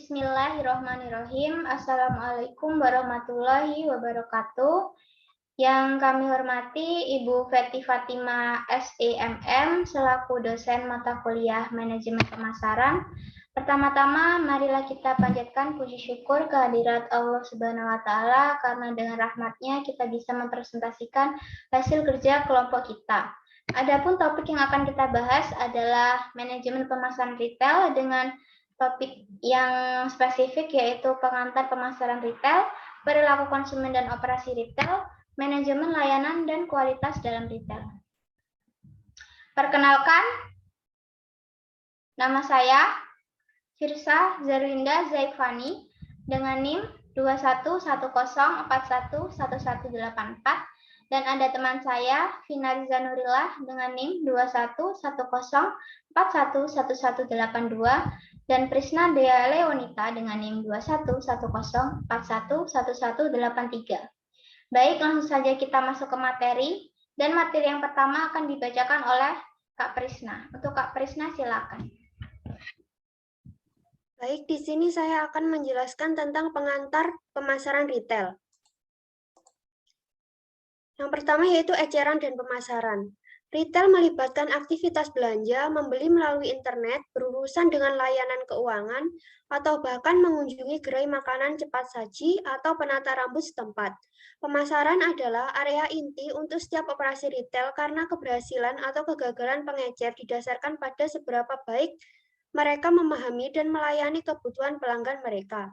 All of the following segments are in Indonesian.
Bismillahirrahmanirrahim. Assalamualaikum warahmatullahi wabarakatuh. Yang kami hormati Ibu Feti Fatima SEMM selaku dosen mata kuliah Manajemen Pemasaran. Pertama-tama, marilah kita panjatkan puji syukur kehadirat Allah Subhanahu wa Ta'ala karena dengan rahmat-Nya kita bisa mempresentasikan hasil kerja kelompok kita. Adapun topik yang akan kita bahas adalah manajemen pemasaran retail dengan topik yang spesifik yaitu pengantar pemasaran retail, perilaku konsumen dan operasi retail, manajemen layanan dan kualitas dalam retail. Perkenalkan, nama saya Firsa Zarwinda Zaifani dengan NIM 2110411184 dan ada teman saya Vina Riza Nurillah dengan NIM 2110411182 dan Prisna Dea Leonita dengan NIM 2110411183. Baik, langsung saja kita masuk ke materi, dan materi yang pertama akan dibacakan oleh Kak Prisna. Untuk Kak Prisna, silakan. Baik, di sini saya akan menjelaskan tentang pengantar pemasaran retail. Yang pertama yaitu eceran dan pemasaran. Retail melibatkan aktivitas belanja, membeli melalui internet, berurusan dengan layanan keuangan, atau bahkan mengunjungi gerai makanan cepat saji atau penata rambut setempat. Pemasaran adalah area inti untuk setiap operasi retail karena keberhasilan atau kegagalan pengecer didasarkan pada seberapa baik mereka memahami dan melayani kebutuhan pelanggan mereka.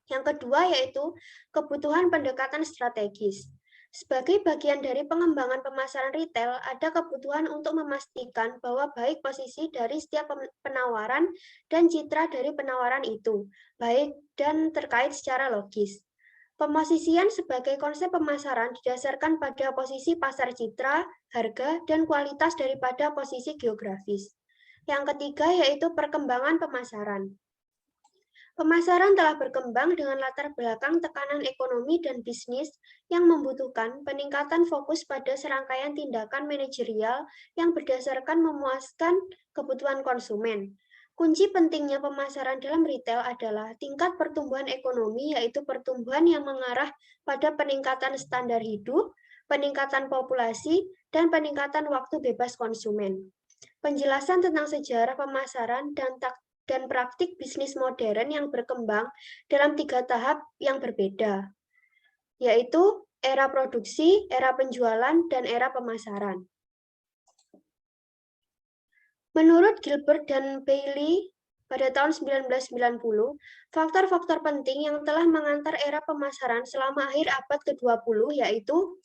Yang kedua yaitu kebutuhan pendekatan strategis. Sebagai bagian dari pengembangan pemasaran retail, ada kebutuhan untuk memastikan bahwa baik posisi dari setiap penawaran dan citra dari penawaran itu, baik dan terkait secara logis. Pemosisian sebagai konsep pemasaran didasarkan pada posisi pasar citra, harga, dan kualitas daripada posisi geografis. Yang ketiga yaitu perkembangan pemasaran. Pemasaran telah berkembang dengan latar belakang tekanan ekonomi dan bisnis yang membutuhkan peningkatan fokus pada serangkaian tindakan manajerial yang berdasarkan memuaskan kebutuhan konsumen. Kunci pentingnya pemasaran dalam retail adalah tingkat pertumbuhan ekonomi, yaitu pertumbuhan yang mengarah pada peningkatan standar hidup, peningkatan populasi, dan peningkatan waktu bebas konsumen. Penjelasan tentang sejarah pemasaran dan praktik bisnis modern yang berkembang dalam 3 tahap yang berbeda, yaitu era produksi, era penjualan, dan era pemasaran. Menurut Gilbert dan Bailey, pada tahun 1990, faktor-faktor penting yang telah mengantar era pemasaran selama akhir abad ke-20 yaitu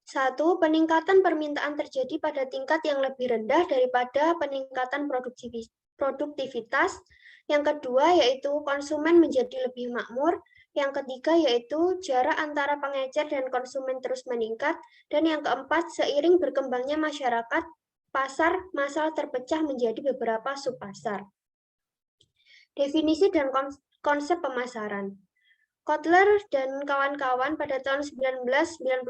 1. Peningkatan permintaan terjadi pada tingkat yang lebih rendah daripada peningkatan produktivitas. Yang kedua yaitu konsumen menjadi lebih makmur. Yang ketiga yaitu jarak antara pengecer dan konsumen terus meningkat. Dan yang keempat, seiring berkembangnya masyarakat, pasar massal terpecah menjadi beberapa subpasar. Definisi dan konsep pemasaran. Kotler dan kawan-kawan pada tahun 1999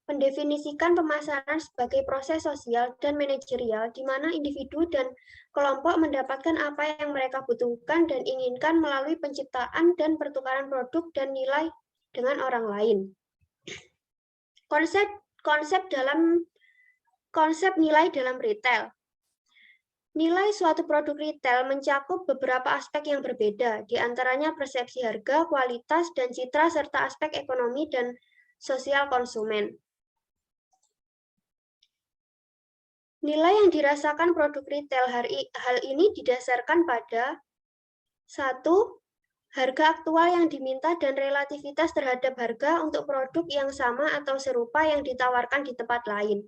mendefinisikan pemasaran sebagai proses sosial dan manajerial di mana individu dan kelompok mendapatkan apa yang mereka butuhkan dan inginkan melalui penciptaan dan pertukaran produk dan nilai dengan orang lain. Konsep nilai dalam retail. Nilai suatu produk retail mencakup beberapa aspek yang berbeda, di antaranya persepsi harga, kualitas, dan citra, serta aspek ekonomi dan sosial konsumen. Nilai yang dirasakan produk retail hal ini didasarkan pada 1. Harga aktual yang diminta dan relativitas terhadap harga untuk produk yang sama atau serupa yang ditawarkan di tempat lain.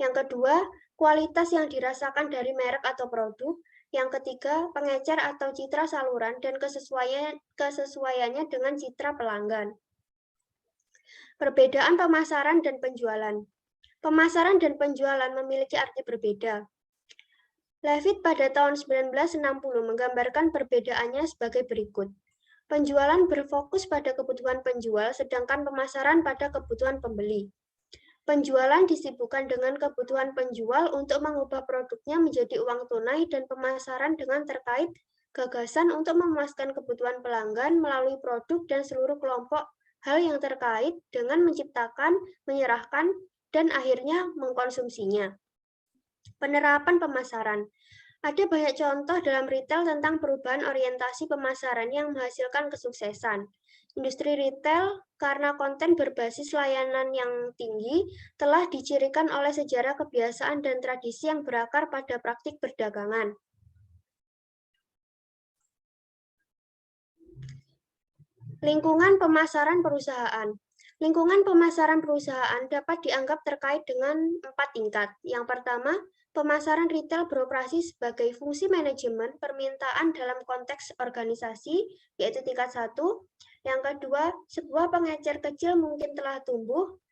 Yang kedua, kualitas yang dirasakan dari merek atau produk. Yang ketiga, pengecer atau citra saluran dan kesesuaiannya dengan citra pelanggan. Perbedaan pemasaran dan penjualan. Pemasaran dan penjualan memiliki arti berbeda. Levitt pada tahun 1960 menggambarkan perbedaannya sebagai berikut. Penjualan berfokus pada kebutuhan penjual, sedangkan pemasaran pada kebutuhan pembeli. Penjualan disibukkan dengan kebutuhan penjual untuk mengubah produknya menjadi uang tunai dan pemasaran dengan terkait gagasan untuk memuaskan kebutuhan pelanggan melalui produk dan seluruh kelompok hal yang terkait dengan menciptakan, menyerahkan, dan akhirnya mengkonsumsinya. Penerapan pemasaran. Ada banyak contoh dalam retail tentang perubahan orientasi pemasaran yang menghasilkan kesuksesan. Industri retail, karena konten berbasis layanan yang tinggi, telah dicirikan oleh sejarah kebiasaan dan tradisi yang berakar pada praktik perdagangan. Lingkungan pemasaran perusahaan. Lingkungan pemasaran perusahaan dapat dianggap terkait dengan 4 tingkat. Yang pertama, pemasaran retail beroperasi sebagai fungsi manajemen permintaan dalam konteks organisasi, yaitu tingkat 1. Yang kedua, sebuah pengecer kecil mungkin telah tumbuh.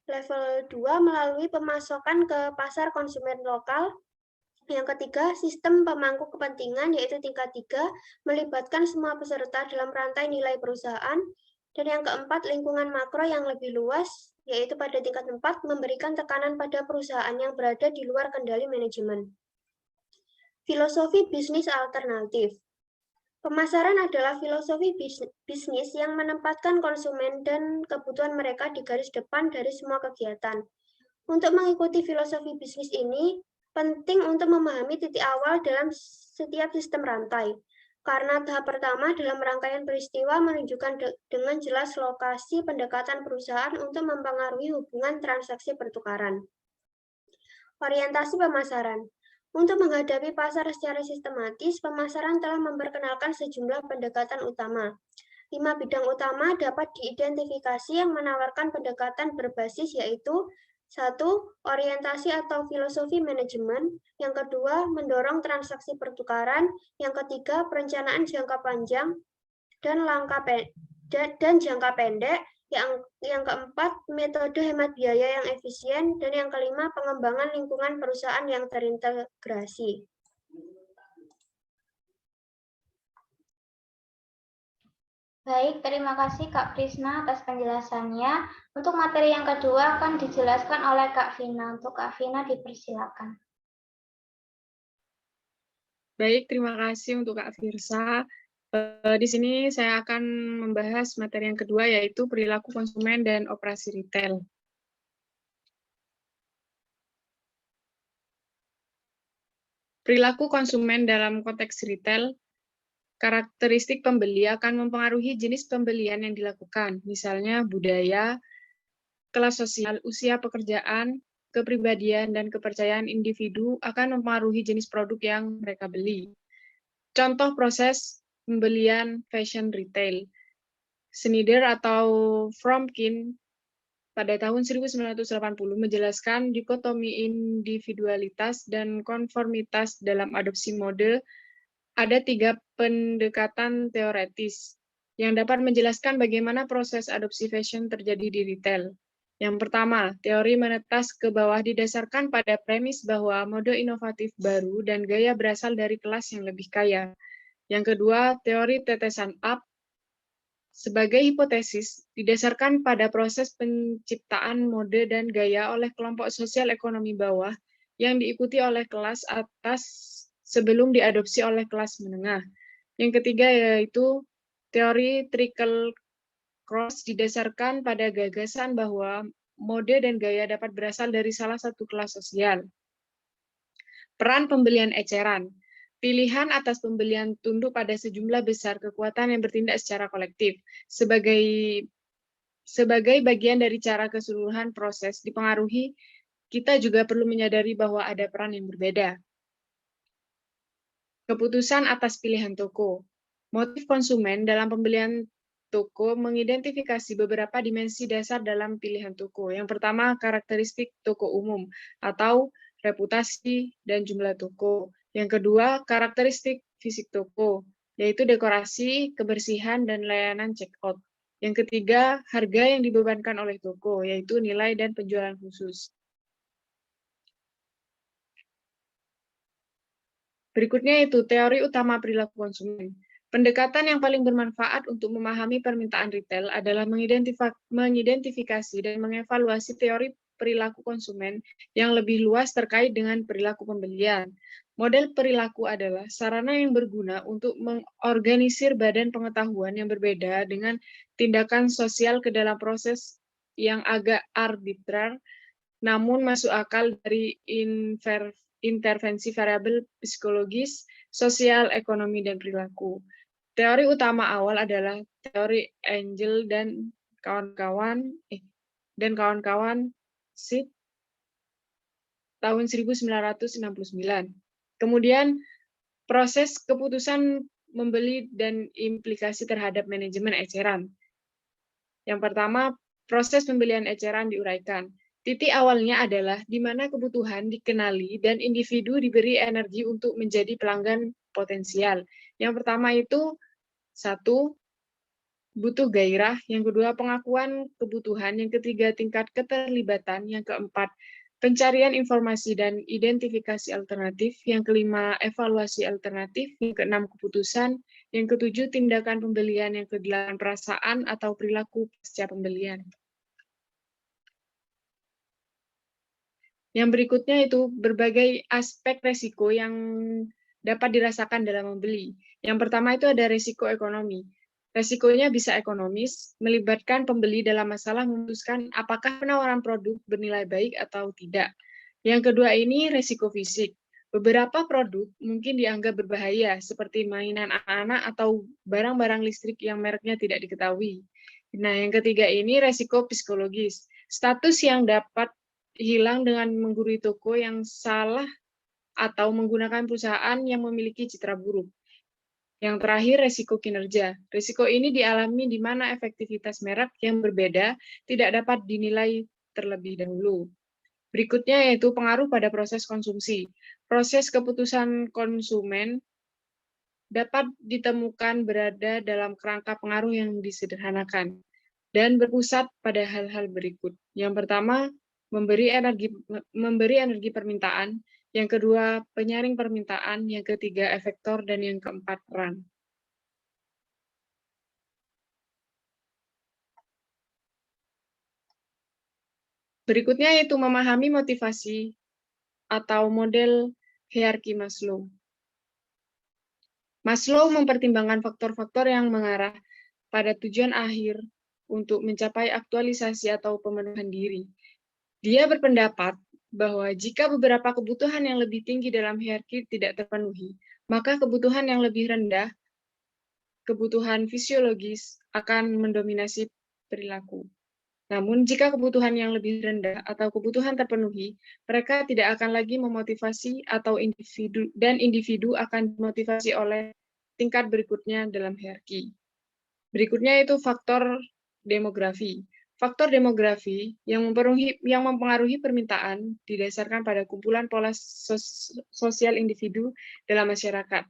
Level 2 melalui pemasokan ke pasar konsumen lokal. Yang ketiga, sistem pemangku kepentingan, yaitu tingkat 3, melibatkan semua peserta dalam rantai nilai perusahaan. Dan yang keempat, lingkungan makro yang lebih luas, yaitu pada tingkat 4, memberikan tekanan pada perusahaan yang berada di luar kendali manajemen. Filosofi bisnis alternatif. Pemasaran adalah filosofi bisnis yang menempatkan konsumen dan kebutuhan mereka di garis depan dari semua kegiatan. Untuk mengikuti filosofi bisnis ini, penting untuk memahami titik awal dalam setiap sistem rantai. Karena tahap pertama dalam rangkaian peristiwa menunjukkan dengan jelas lokasi pendekatan perusahaan untuk mempengaruhi hubungan transaksi pertukaran. Orientasi pemasaran. Untuk menghadapi pasar secara sistematis, pemasaran telah memperkenalkan sejumlah pendekatan utama. 5 bidang utama dapat diidentifikasi yang menawarkan pendekatan berbasis, yaitu 1. Orientasi atau filosofi manajemen. Yang kedua, mendorong transaksi pertukaran. Yang ketiga, perencanaan jangka panjang dan jangka pendek. Yang keempat, metode hemat biaya yang efisien. Dan yang kelima, pengembangan lingkungan perusahaan yang terintegrasi. Baik, terima kasih Kak Prisna atas penjelasannya. Untuk materi yang kedua akan dijelaskan oleh Kak Vina. Untuk Kak Vina dipersilakan. Baik, terima kasih untuk Kak Firsa. Di sini saya akan membahas materi yang kedua, yaitu perilaku konsumen dan operasi retail. Perilaku konsumen dalam konteks retail. Karakteristik pembeli akan mempengaruhi jenis pembelian yang dilakukan, misalnya budaya, kelas sosial, usia pekerjaan, kepribadian, dan kepercayaan individu akan mempengaruhi jenis produk yang mereka beli. Contoh proses pembelian fashion retail. Snyder atau Fromkin pada tahun 1980 menjelaskan dikotomi individualitas dan konformitas dalam adopsi mode. Ada 3 pendekatan teoretis yang dapat menjelaskan bagaimana proses adopsi fashion terjadi di retail. Yang pertama, teori menetas ke bawah didasarkan pada premis bahwa mode inovatif baru dan gaya berasal dari kelas yang lebih kaya. Yang kedua, teori tetesan up sebagai hipotesis didasarkan pada proses penciptaan mode dan gaya oleh kelompok sosial ekonomi bawah yang diikuti oleh kelas atas sebelum diadopsi oleh kelas menengah. Yang ketiga yaitu teori trickle cross didasarkan pada gagasan bahwa mode dan gaya dapat berasal dari salah satu kelas sosial. Peran pembelian eceran. Pilihan atas pembelian tunduk pada sejumlah besar kekuatan yang bertindak secara kolektif. Sebagai bagian dari cara keseluruhan proses dipengaruhi, kita juga perlu menyadari bahwa ada peran yang berbeda. Keputusan atas pilihan toko. Motif konsumen dalam pembelian toko mengidentifikasi beberapa dimensi dasar dalam pilihan toko. Yang pertama, karakteristik toko umum atau reputasi dan jumlah toko. Yang kedua, karakteristik fisik toko, yaitu dekorasi, kebersihan, dan layanan check-out. Yang ketiga, harga yang dibebankan oleh toko, yaitu nilai dan penjualan khusus. Berikutnya itu teori utama perilaku konsumen. Pendekatan yang paling bermanfaat untuk memahami permintaan retail adalah mengidentifikasi dan mengevaluasi teori perilaku konsumen yang lebih luas terkait dengan perilaku pembelian. Model perilaku adalah sarana yang berguna untuk mengorganisir badan pengetahuan yang berbeda dengan tindakan sosial ke dalam proses yang agak arbitrar, namun masuk akal dari intervensi variabel psikologis, sosial, ekonomi, dan perilaku. Teori utama awal adalah teori Engel dan kawan-kawan SID tahun 1969. Kemudian proses keputusan membeli dan implikasi terhadap manajemen eceran. Yang pertama, proses pembelian eceran diuraikan. Titik awalnya adalah di mana kebutuhan dikenali dan individu diberi energi untuk menjadi pelanggan potensial. Yang pertama itu, satu, butuh gairah, yang kedua pengakuan kebutuhan, yang ketiga tingkat keterlibatan, yang keempat pencarian informasi dan identifikasi alternatif, yang kelima evaluasi alternatif, yang keenam keputusan, yang ketujuh tindakan pembelian, yang kedelapan perasaan atau perilaku pasca pembelian. Yang berikutnya itu berbagai aspek resiko yang dapat dirasakan dalam membeli. Yang pertama itu ada resiko ekonomi. Resikonya bisa ekonomis, melibatkan pembeli dalam masalah memutuskan apakah penawaran produk bernilai baik atau tidak. Yang kedua ini resiko fisik. Beberapa produk mungkin dianggap berbahaya, seperti mainan anak-anak atau barang-barang listrik yang mereknya tidak diketahui. Nah, yang ketiga ini resiko psikologis. Status yang dapat hilang dengan menggurui toko yang salah atau menggunakan perusahaan yang memiliki citra buruk. Yang terakhir, resiko kinerja. Risiko ini dialami di mana efektivitas merek yang berbeda tidak dapat dinilai terlebih dahulu. Berikutnya yaitu pengaruh pada proses konsumsi. Proses keputusan konsumen dapat ditemukan berada dalam kerangka pengaruh yang disederhanakan dan berpusat pada hal-hal berikut. Yang pertama, memberi energi permintaan. Yang kedua, penyaring permintaan. Yang ketiga, efektor. Dan yang keempat, peran. Berikutnya yaitu memahami motivasi atau model hierarki Maslow. Maslow mempertimbangkan faktor-faktor yang mengarah pada tujuan akhir untuk mencapai aktualisasi atau pemenuhan diri. Dia berpendapat bahwa jika beberapa kebutuhan yang lebih tinggi dalam hierarki tidak terpenuhi, maka kebutuhan yang lebih rendah, kebutuhan fisiologis, akan mendominasi perilaku. Namun, jika kebutuhan yang lebih rendah atau kebutuhan terpenuhi, mereka tidak akan lagi memotivasi atau individu akan dimotivasi oleh tingkat berikutnya dalam hierarki. Berikutnya itu faktor demografi. Faktor demografi yang mempengaruhi permintaan didasarkan pada kumpulan pola sosial individu dalam masyarakat.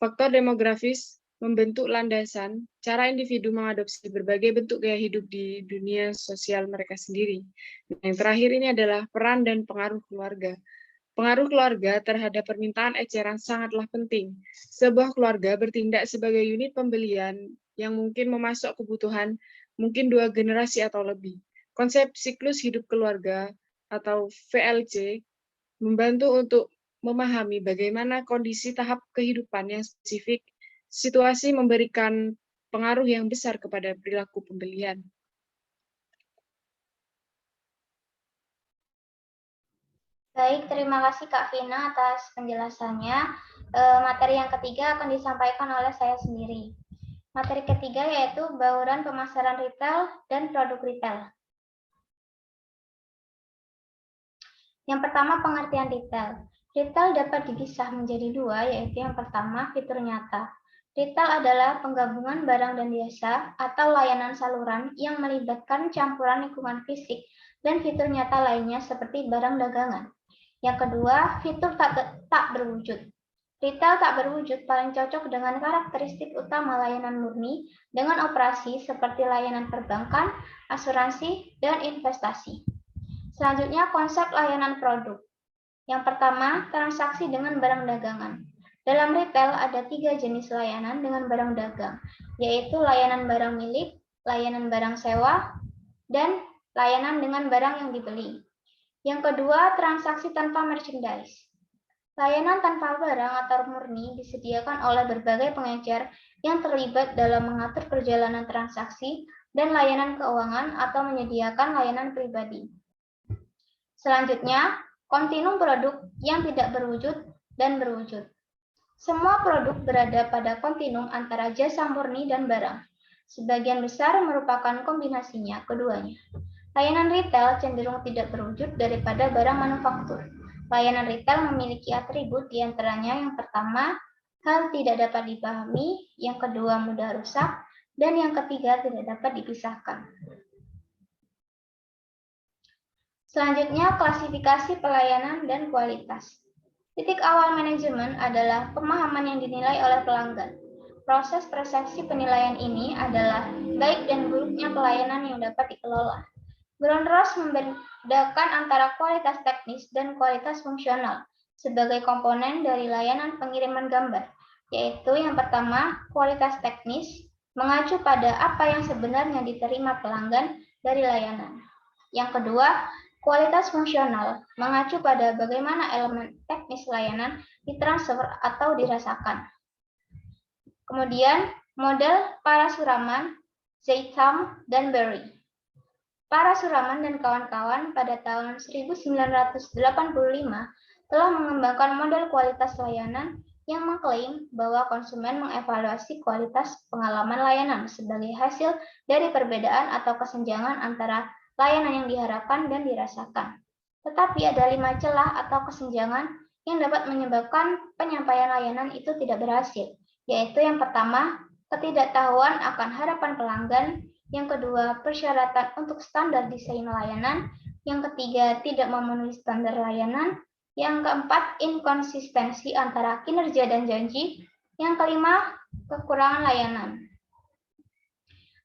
Faktor demografis membentuk landasan cara individu mengadopsi berbagai bentuk gaya hidup di dunia sosial mereka sendiri. Yang terakhir ini adalah peran dan pengaruh keluarga. Pengaruh keluarga terhadap permintaan eceran sangatlah penting. Sebuah keluarga bertindak sebagai unit pembelian yang mungkin memasok kebutuhan mungkin 2 generasi atau lebih. Konsep siklus hidup keluarga atau VLC membantu untuk memahami bagaimana kondisi tahap kehidupan yang spesifik, situasi memberikan pengaruh yang besar kepada perilaku pembelian. Baik, terima kasih Kak Vina atas penjelasannya. Materi yang ketiga akan disampaikan oleh saya sendiri. Materi ketiga yaitu bauran pemasaran retail dan produk retail. Yang pertama, pengertian retail. Retail dapat dipisah menjadi dua, yaitu yang pertama, fitur nyata. Retail adalah penggabungan barang dan jasa atau layanan saluran yang melibatkan campuran lingkungan fisik dan fitur nyata lainnya seperti barang dagangan. Yang kedua, fitur tak berwujud. Retail tak berwujud paling cocok dengan karakteristik utama layanan murni dengan operasi seperti layanan perbankan, asuransi, dan investasi. Selanjutnya, konsep layanan produk. Yang pertama, transaksi dengan barang dagangan. Dalam retail ada 3 jenis layanan dengan barang dagang, yaitu layanan barang milik, layanan barang sewa, dan layanan dengan barang yang dibeli. Yang kedua, transaksi tanpa merchandise. Layanan tanpa barang atau murni disediakan oleh berbagai pengecer yang terlibat dalam mengatur perjalanan transaksi dan layanan keuangan atau menyediakan layanan pribadi. Selanjutnya, kontinum produk yang tidak berwujud dan berwujud. Semua produk berada pada kontinum antara jasa murni dan barang. Sebagian besar merupakan kombinasinya keduanya. Layanan retail cenderung tidak berwujud daripada barang manufaktur. Layanan retail memiliki atribut diantaranya yang pertama, hal tidak dapat dipahami, yang kedua mudah rusak, dan yang ketiga tidak dapat dipisahkan. Selanjutnya, klasifikasi pelayanan dan kualitas. Titik awal manajemen adalah pemahaman yang dinilai oleh pelanggan. Proses persepsi penilaian ini adalah baik dan buruknya pelayanan yang dapat dikelola. Grundrose membedakan antara kualitas teknis dan kualitas fungsional sebagai komponen dari layanan pengiriman gambar, yaitu yang pertama, kualitas teknis, mengacu pada apa yang sebenarnya diterima pelanggan dari layanan. Yang kedua, kualitas fungsional, mengacu pada bagaimana elemen teknis layanan ditransfer atau dirasakan. Kemudian, model Parasuraman, Zeitham, dan Berry. Parasuraman dan kawan-kawan pada tahun 1985 telah mengembangkan model kualitas layanan yang mengklaim bahwa konsumen mengevaluasi kualitas pengalaman layanan sebagai hasil dari perbedaan atau kesenjangan antara layanan yang diharapkan dan dirasakan. Tetapi ada 5 celah atau kesenjangan yang dapat menyebabkan penyampaian layanan itu tidak berhasil, yaitu yang pertama, ketidaktahuan akan harapan pelanggan, yang kedua, persyaratan untuk standar desain layanan, yang ketiga, tidak memenuhi standar layanan, yang keempat, inkonsistensi antara kinerja dan janji, yang kelima, kekurangan layanan.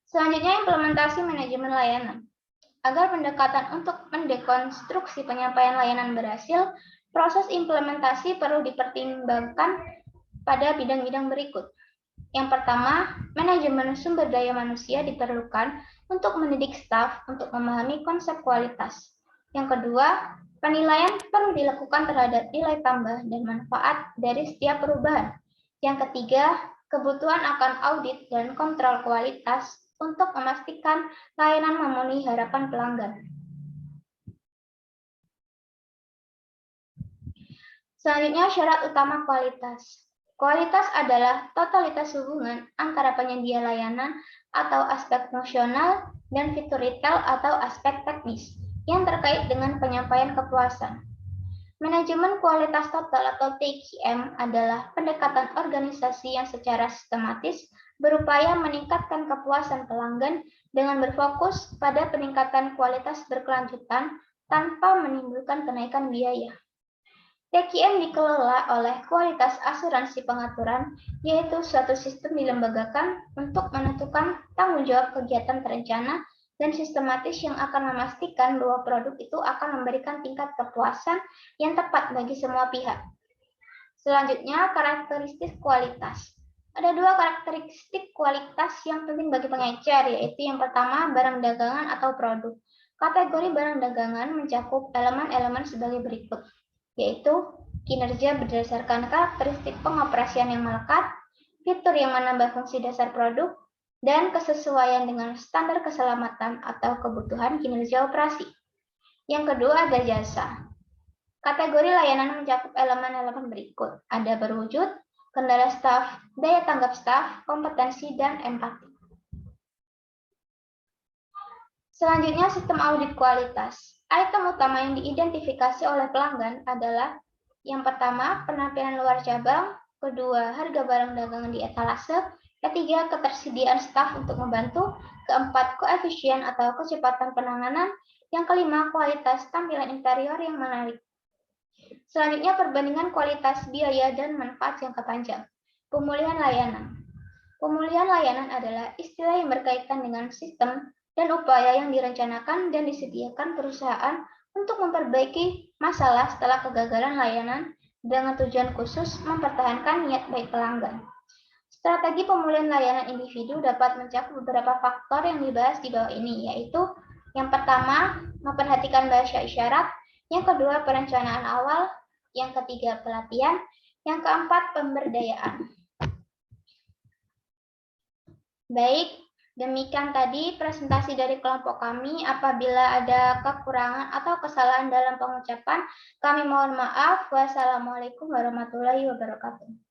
Selanjutnya, implementasi manajemen layanan. Agar pendekatan untuk mendekonstruksi penyampaian layanan berhasil, proses implementasi perlu dipertimbangkan pada bidang-bidang berikut. Yang pertama, manajemen sumber daya manusia diperlukan untuk mendidik staf untuk memahami konsep kualitas. Yang kedua, penilaian perlu dilakukan terhadap nilai tambah dan manfaat dari setiap perubahan. Yang ketiga, kebutuhan akan audit dan kontrol kualitas untuk memastikan layanan memenuhi harapan pelanggan. Selanjutnya, syarat utama kualitas. Kualitas adalah totalitas hubungan antara penyedia layanan atau aspek fungsional dan fitur retail atau aspek teknis yang terkait dengan penyampaian kepuasan. Manajemen kualitas total atau TQM adalah pendekatan organisasi yang secara sistematis berupaya meningkatkan kepuasan pelanggan dengan berfokus pada peningkatan kualitas berkelanjutan tanpa menimbulkan kenaikan biaya. TQM dikelola oleh kualitas asuransi pengaturan, yaitu suatu sistem dilembagakan untuk menentukan tanggung jawab kegiatan terencana dan sistematis yang akan memastikan bahwa produk itu akan memberikan tingkat kepuasan yang tepat bagi semua pihak. Selanjutnya, karakteristik kualitas. Ada 2 karakteristik kualitas yang penting bagi pengecer, yaitu yang pertama, barang dagangan atau produk. Kategori barang dagangan mencakup elemen-elemen sebagai berikut, yaitu kinerja berdasarkan karakteristik pengoperasian yang melekat, fitur yang menambah fungsi dasar produk, dan kesesuaian dengan standar keselamatan atau kebutuhan kinerja operasi. Yang kedua ada jasa. Kategori layanan mencakup elemen-elemen berikut, ada berwujud, kendala staf, daya tanggap staf, kompetensi, dan empati. Selanjutnya sistem audit kualitas. Item utama yang diidentifikasi oleh pelanggan adalah yang pertama, penampilan luar cabang, kedua, harga barang dagangan di etalase, ketiga, ketersediaan staf untuk membantu, keempat, koefisien atau kecepatan penanganan, yang kelima, kualitas tampilan interior yang menarik. Selanjutnya, perbandingan kualitas biaya dan manfaat jangka panjang. Pemulihan layanan. Pemulihan layanan adalah istilah yang berkaitan dengan sistem dan upaya yang direncanakan dan disediakan perusahaan untuk memperbaiki masalah setelah kegagalan layanan dengan tujuan khusus mempertahankan niat baik pelanggan. Strategi pemulihan layanan individu dapat mencakup beberapa faktor yang dibahas di bawah ini, yaitu yang pertama, memperhatikan bahasa isyarat, Yang kedua, perencanaan awal. Yang ketiga, pelatihan. Yang keempat, pemberdayaan. Baik, demikian tadi presentasi dari kelompok kami. Apabila ada kekurangan atau kesalahan dalam pengucapan, kami mohon maaf. Wassalamualaikum warahmatullahi wabarakatuh.